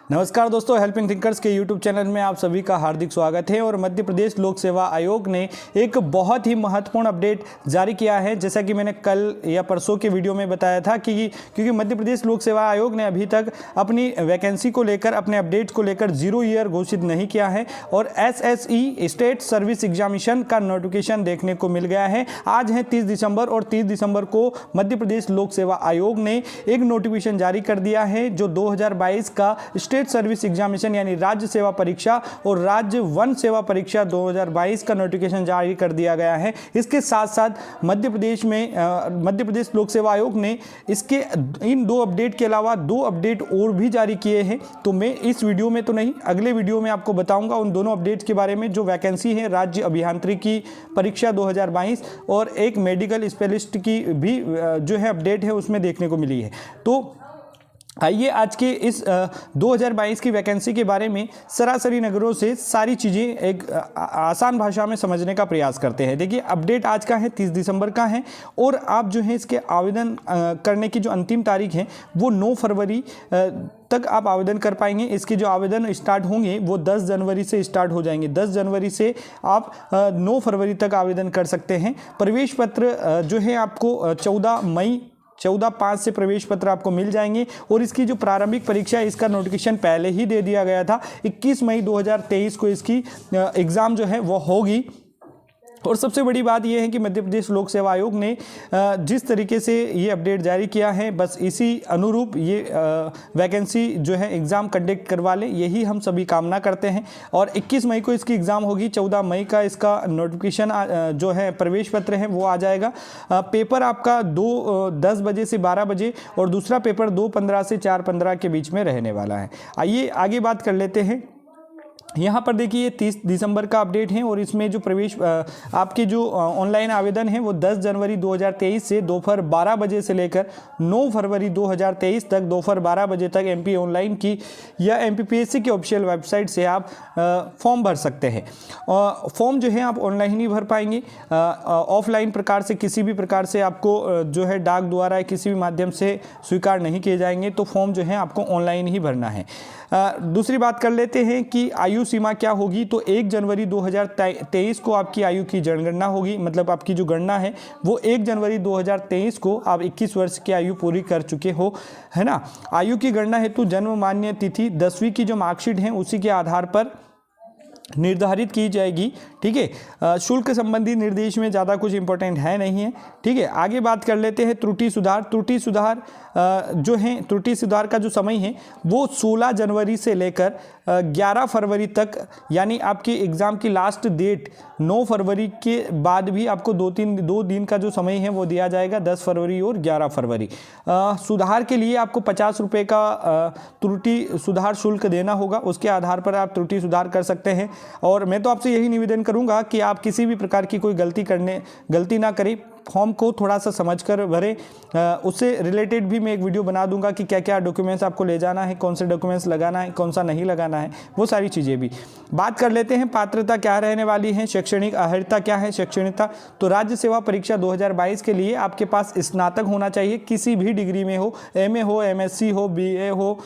नमस्कार दोस्तों, helping thinkers के यूट्यूब चैनल में आप सभी का हार्दिक स्वागत है। और मध्य प्रदेश लोक सेवा आयोग ने एक बहुत ही महत्वपूर्ण अपडेट जारी किया है। जैसा कि मैंने कल या परसों के वीडियो में बताया था कि क्योंकि मध्य प्रदेश लोक सेवा आयोग ने अभी तक अपनी वैकेंसी को लेकर, अपने अपडेट को लेकर 0 ईयर घोषित नहीं किया है और SSE स्टेट सर्विस एग्जामिनेशन का नोटिफिकेशन देखने को मिल गया है। आज है 30 दिसंबर और 30 दिसंबर को मध्य प्रदेश लोक सेवा आयोग ने एक नोटिफिकेशन जारी कर दिया है जो 2022 का स्टेट सर्विस एग्जामिनेशन यानी राज्य सेवा परीक्षा और राज्य वन सेवा परीक्षा 2022 का नोटिफिकेशन जारी कर दिया गया है। इसके साथ साथ मध्य प्रदेश लोक सेवा आयोग ने इसके इन 2 अपडेट के अलावा 2 अपडेट और भी जारी किए हैं। तो मैं इस वीडियो में तो नहीं, अगले वीडियो में आपको बताऊंगा उन दोनों अपडेट्स के बारे में। जो वैकेंसी है राज्य अभियांत्रिकी परीक्षा 2022 और एक मेडिकल स्पेशलिस्ट की भी जो है अपडेट है उसमें देखने को मिली है। तो आइए आज के इस 2022 की वैकेंसी के बारे में सरासरी नगरों से सारी चीज़ें एक आसान भाषा में समझने का प्रयास करते हैं। देखिए, अपडेट आज का है 30 दिसंबर का है और आप जो है इसके आवेदन करने की जो अंतिम तारीख है वो 9 फरवरी तक आप आवेदन कर पाएंगे। इसके जो आवेदन स्टार्ट होंगे वो 10 जनवरी से स्टार्ट हो जाएंगे। 10 जनवरी से आप 9 फरवरी तक आवेदन कर सकते हैं। प्रवेश पत्र जो है आपको 14/5 से प्रवेश पत्र आपको मिल जाएंगे और इसकी जो प्रारंभिक परीक्षा है इसका नोटिफिकेशन पहले ही दे दिया गया था। 21 मई 2023 को इसकी एग्ज़ाम जो है वो होगी। और सबसे बड़ी बात यह है कि मध्य प्रदेश लोक सेवा आयोग ने जिस तरीके से ये अपडेट जारी किया है, बस इसी अनुरूप ये वैकेंसी जो है एग्ज़ाम कंडक्ट करवा लें, यही हम सभी कामना करते हैं। और 21 मई को इसकी एग्ज़ाम होगी, 14 मई का इसका नोटिफिकेशन जो है प्रवेश पत्र है वो आ जाएगा। पेपर आपका 10 बजे से 12 बजे और दूसरा पेपर 2:15 से 4:15 के बीच में रहने वाला है। आइए आगे बात कर लेते हैं। यहाँ पर देखिए 30 दिसंबर का अपडेट है और इसमें जो प्रवेश आपके जो ऑनलाइन आवेदन है वो 10 जनवरी 2023 से दोपहर 12 बजे से लेकर 9 फरवरी 2023 तक दोपहर 12 बजे तक MP ऑनलाइन की या MPPSC की ऑफिशियल वेबसाइट से आप फॉर्म भर सकते हैं। फॉर्म जो है आप ऑनलाइन ही भर पाएंगे। ऑफलाइन प्रकार से किसी भी प्रकार से आपको जो है डाक द्वारा या किसी भी माध्यम से स्वीकार नहीं किए जाएंगे। तो फॉर्म जो है आपको ऑनलाइन ही भरना है। दूसरी बात कर लेते हैं कि आयु सीमा क्या होगी। तो 1 जनवरी 2023 को आपकी आयु की जनगणना होगी, मतलब आपकी जो गणना है वो 1 जनवरी 2023 को आप 21 वर्ष की आयु पूरी कर चुके हो, है ना। आयु की गणना हेतु जन्म मान्य तिथि 10वीं की जो मार्कशीट है उसी के आधार पर निर्धारित की जाएगी। ठीक है, शुल्क संबंधी निर्देश में ज़्यादा कुछ इंपॉर्टेंट है नहीं है। ठीक है, आगे बात कर लेते हैं त्रुटि सुधार। त्रुटि सुधार जो है, त्रुटि सुधार का जो समय है वो 16 जनवरी से लेकर 11 फरवरी तक, यानी आपकी एग्ज़ाम की लास्ट डेट 9 फरवरी के बाद भी आपको 2 दिन का जो समय है वो दिया जाएगा, 10 फरवरी और 11 फरवरी। सुधार के लिए आपको 50 रुपये का त्रुटि सुधार शुल्क देना होगा, उसके आधार पर आप त्रुटि सुधार कर सकते हैं। और मैं तो आपसे यही निवेदन करूंगा कि आप किसी भी प्रकार की कोई गलती ना करें, फॉर्म को थोड़ा सा समझकर भरें। उससे रिलेटेड भी मैं एक वीडियो बना दूंगा कि क्या क्या डॉक्यूमेंट्स आपको ले जाना है, कौन से डॉक्यूमेंट्स लगाना है, कौन सा नहीं लगाना है, वो सारी चीज़ें भी। बात कर लेते हैं पात्रता क्या रहने वाली है, शैक्षणिक अर्हता क्या है। शैक्षणिकता तो राज्य सेवा परीक्षा 2022 के लिए आपके पास स्नातक होना चाहिए, किसी भी डिग्री में हो, MA हो, MSc हो, BA हो,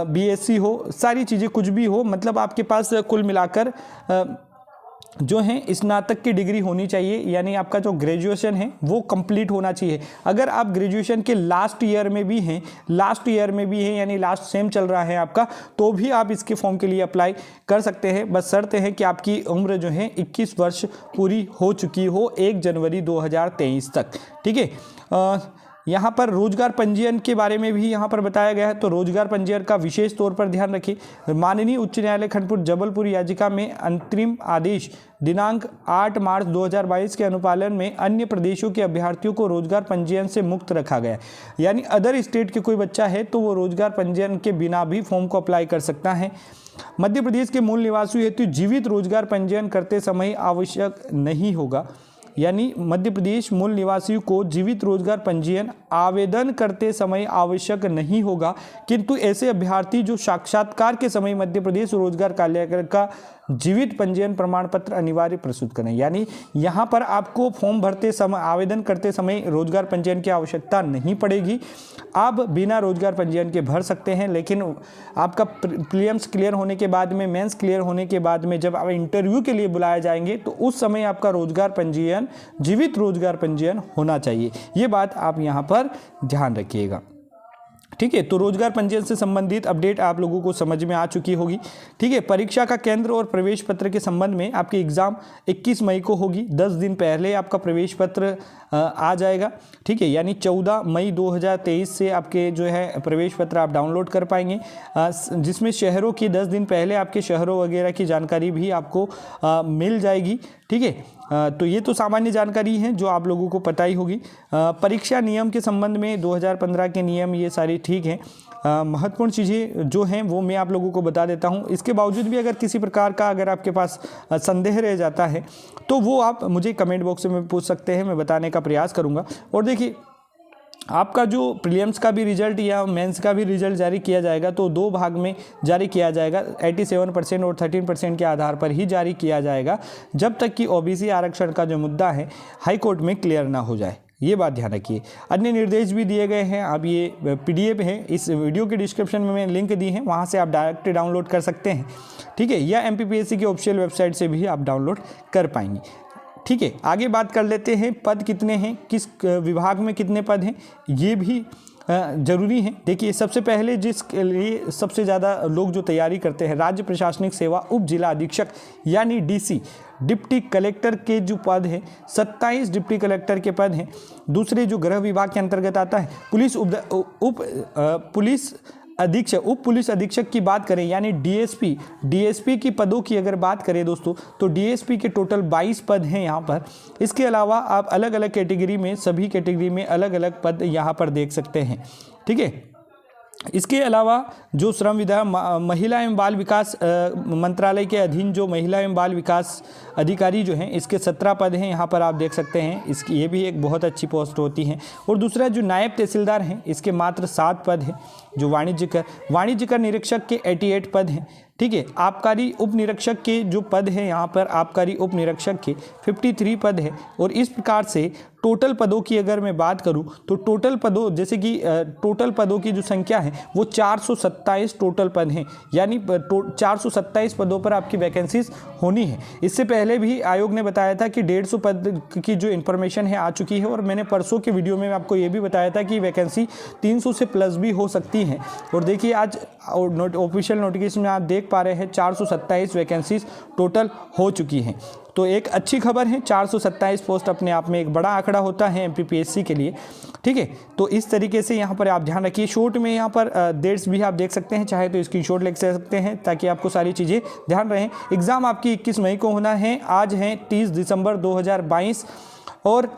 BSc हो, सारी चीज़ें कुछ भी हो, मतलब आपके पास कुल मिलाकर जो है स्नातक की डिग्री होनी चाहिए, यानी आपका जो ग्रेजुएशन है वो कंप्लीट होना चाहिए। अगर आप ग्रेजुएशन के लास्ट ईयर में भी हैं यानी लास्ट सेम चल रहा है आपका, तो भी आप इसके फॉर्म के लिए अप्लाई कर सकते हैं। बस शर्त है कि आपकी उम्र जो है 21 वर्ष पूरी हो चुकी हो 1 जनवरी 2023 तक। ठीक है, यहाँ पर रोजगार पंजीयन के बारे में भी यहाँ पर बताया गया है। तो रोजगार पंजीयन का विशेष तौर पर ध्यान रखिए। माननीय उच्च न्यायालय खंडपुर जबलपुर याचिका में अंतरिम आदेश दिनांक 8 मार्च 2022 के अनुपालन में अन्य प्रदेशों के अभ्यर्थियों को रोजगार पंजीयन से मुक्त रखा गया, यानी अदर स्टेट के कोई बच्चा है तो वो रोजगार पंजीयन के बिना भी फॉर्म को अप्लाई कर सकता है। मध्य प्रदेश के मूल निवासियों हेतु जीवित रोजगार पंजीयन करते समय आवश्यक नहीं होगा, यानी मध्य प्रदेश मूल निवासियों को जीवित रोजगार पंजीयन आवेदन करते समय आवश्यक नहीं होगा, किंतु ऐसे अभ्यर्थी जो साक्षात्कार के समय मध्य प्रदेश रोजगार कार्यालय का जीवित पंजीयन प्रमाण पत्र अनिवार्य प्रस्तुत करें। यानी यहाँ पर आपको फॉर्म भरते समय, आवेदन करते समय रोजगार पंजीयन की आवश्यकता नहीं पड़ेगी। आप बिना रोजगार पंजीयन के भर सकते हैं, लेकिन आपका प्रीलिम्स क्लियर होने के बाद में, मेंस क्लियर होने के बाद में जब आप इंटरव्यू के लिए बुलाए जाएंगे तो उस समय आपका रोजगार पंजीयन, जीवित रोजगार पंजीयन होना चाहिए। ये बात आप यहाँ पर ध्यान रखिएगा। ठीक है, तो रोजगार पंजीयन से संबंधित अपडेट आप लोगों को समझ में आ चुकी होगी। ठीक है, परीक्षा का केंद्र और प्रवेश पत्र के संबंध में आपकी एग्जाम 21 मई को होगी। 10 दिन पहले आपका प्रवेश पत्र आ जाएगा। ठीक है, यानी 14 मई 2023 से आपके जो है प्रवेश पत्र आप डाउनलोड कर पाएंगे, जिसमें शहरों की 10 दिन पहले आपके शहरों वगैरह की जानकारी भी आपको मिल जाएगी। ठीक है, तो ये तो सामान्य जानकारी है जो आप लोगों को पता ही होगी। परीक्षा नियम के संबंध में 2015 के नियम ये सारे ठीक हैं। महत्वपूर्ण चीज़ें जो हैं वो मैं आप लोगों को बता देता हूं। इसके बावजूद भी अगर किसी प्रकार का अगर आपके पास संदेह रह जाता है तो वो आप मुझे कमेंट बॉक्स में पूछ सकते हैं, मैं बताने का प्रयास करूँगा। और देखिए, आपका जो प्रीलिम्स का भी रिजल्ट या मेंस का भी रिजल्ट जारी किया जाएगा तो 2 भाग में जारी किया जाएगा। 87% और 13% के आधार पर ही जारी किया जाएगा, जब तक कि ओबीसी आरक्षण का जो मुद्दा है हाई कोर्ट में क्लियर ना हो जाए। ये बात ध्यान रखिए। अन्य निर्देश भी दिए गए हैं। आप ये PDF है, इस वीडियो के डिस्क्रिप्शन में मैंने लिंक दी है, वहाँ से आप डायरेक्ट डाउनलोड कर सकते हैं। ठीक है, या MPPSC की ऑफिशियल वेबसाइट से भी आप डाउनलोड कर पाएंगे। ठीक है, आगे बात कर लेते हैं। पद कितने हैं, किस विभाग में कितने पद हैं, ये भी जरूरी है। देखिए, सबसे पहले जिसके लिए सबसे ज़्यादा लोग जो तैयारी करते हैं, राज्य प्रशासनिक सेवा उप जिला अधीक्षक यानी DC, डिप्टी कलेक्टर के जो पद हैं 27 डिप्टी कलेक्टर के पद हैं। दूसरे जो गृह विभाग के अंतर्गत आता है, उप पुलिस अधीक्षक की बात करें यानी DSP की पदों की अगर बात करें दोस्तों, तो DSP के टोटल 22 पद हैं यहाँ पर। इसके अलावा आप अलग अलग कैटेगरी में, सभी कैटेगरी में अलग अलग पद यहाँ पर देख सकते हैं। ठीक है, इसके अलावा जो श्रम विभाग, महिला एवं बाल विकास मंत्रालय के अधीन जो महिला एवं बाल विकास अधिकारी जो हैं, इसके 17 पद हैं, यहाँ पर आप देख सकते हैं। इसकी ये भी एक बहुत अच्छी पोस्ट होती है। और दूसरा जो नायब तहसीलदार हैं, इसके मात्र 7 पद हैं। जो वाणिज्य कर निरीक्षक के 88 पद हैं। ठीक है, आबकारी उप निरीक्षक के जो पद हैं, यहाँ पर आबकारी उप निरीक्षक के 53 पद है। और इस प्रकार से टोटल पदों की अगर मैं बात करूं तो टोटल पदों, जैसे कि टोटल पदों की जो संख्या है वो 427 टोटल पद हैं। यानी 427 पदों पर आपकी वैकेंसीज होनी है। इससे पहले भी आयोग ने बताया था कि 150 पद की जो इन्फॉर्मेशन है आ चुकी है। और मैंने परसों के वीडियो में आपको ये भी बताया था कि वैकेंसी 300 से प्लस भी हो सकती है। और देखिए, आज ऑफिशियल नोटिफिकेशन में आप देख पा रहे हैं 427 वैकेंसीज टोटल हो चुकी हैं। तो एक अच्छी खबर है, 427 पोस्ट अपने आप में एक बड़ा आंकड़ा होता है MPPSC के लिए। ठीक है, तो इस तरीके से यहाँ पर आप ध्यान रखिए। शॉर्ट में यहाँ पर डेट्स भी आप देख सकते हैं, चाहे तो स्क्रीनशॉट ले सकते हैं ताकि आपको सारी चीज़ें ध्यान रहें। एग्ज़ाम आपकी 21 मई को होना है। आज है 30 दिसंबर 2022 और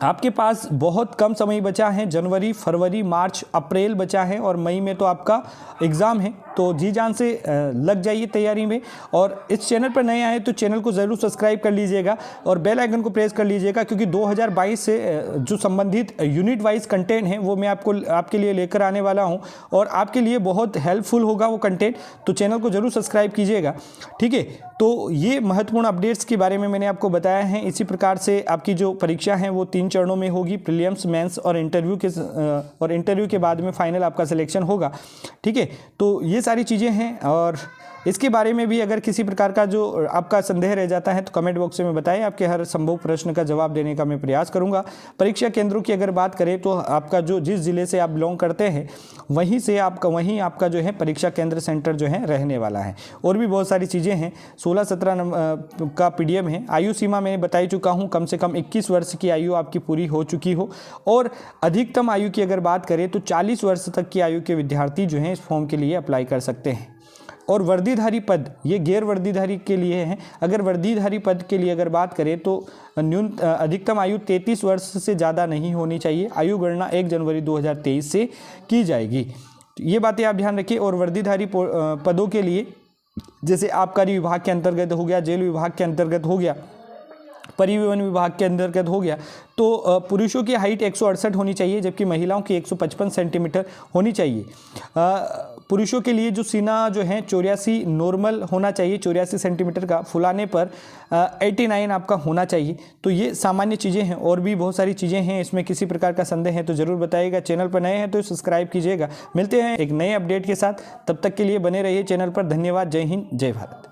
आपके पास बहुत कम समय बचा है। जनवरी, फरवरी, मार्च, अप्रैल बचा है और मई में तो आपका एग्ज़ाम है। तो जी जान से लग जाइए तैयारी में। और इस चैनल पर नए आए तो चैनल को ज़रूर सब्सक्राइब कर लीजिएगा और बेल आइकन को प्रेस कर लीजिएगा, क्योंकि 2022 से जो संबंधित यूनिट वाइज कंटेंट हैं वो मैं आपके लिए लेकर आने वाला हूं और आपके लिए बहुत हेल्पफुल होगा वो कंटेंट। तो चैनल को ज़रूर सब्सक्राइब कीजिएगा। ठीक है, तो ये महत्वपूर्ण अपडेट्स के बारे में मैंने आपको बताया है। इसी प्रकार से आपकी जो परीक्षा है वो 3 चरणों में होगी, प्रीलिम्स, मेंस और इंटरव्यू के बाद में फाइनल आपका सिलेक्शन होगा। ठीक है, तो ये सारी चीज़ें हैं। और इसके बारे में भी अगर किसी प्रकार का जो आपका संदेह रह जाता है तो कमेंट बॉक्स में बताएं, आपके हर संभव प्रश्न का जवाब देने का मैं प्रयास करूंगा। परीक्षा केंद्रों की अगर बात करें तो आपका जो जिस जिले से आप बिलोंग करते हैं वहीं आपका जो है परीक्षा केंद्र सेंटर जो है रहने वाला है। और भी बहुत सारी चीज़ें हैं। 16-17 नंबर का PDF है। आयु सीमा मैंने बता चुका हूँ, कम से कम 21 वर्ष की आयु आपकी पूरी हो चुकी हो। और अधिकतम आयु की अगर बात करें तो 40 वर्ष तक की आयु के विद्यार्थी जो हैं इस फॉर्म के लिए अप्लाई कर सकते हैं। और वर्दीधारी पद, ये गैर वर्दीधारी के लिए हैं। अगर वर्दीधारी पद के लिए अगर बात करें तो अधिकतम आयु 33 वर्ष से ज़्यादा नहीं होनी चाहिए। आयु गणना 1 जनवरी 2023 से की जाएगी। ये बातें आप ध्यान रखिए। और वर्दीधारी पदों के लिए जैसे आबकारी विभाग के अंतर्गत हो गया, जेल विभाग के अंतर्गत हो गया, परिवहन विभाग के अंतर्गत हो गया, तो पुरुषों की हाइट 168 होनी चाहिए, जबकि महिलाओं की 155 सेंटीमीटर होनी चाहिए। पुरुषों के लिए जो सीना जो है 84 नॉर्मल होना चाहिए, 84 सेंटीमीटर का, फुलाने पर 89 आपका होना चाहिए। तो ये सामान्य चीज़ें हैं, और भी बहुत सारी चीज़ें हैं। इसमें किसी प्रकार का संदेह है तो ज़रूर बताइएगा। चैनल पर नए हैं तो सब्सक्राइब कीजिएगा। मिलते हैं एक नए अपडेट के साथ, तब तक के लिए बने रहिए चैनल पर। धन्यवाद। जय हिंद, जय भारत।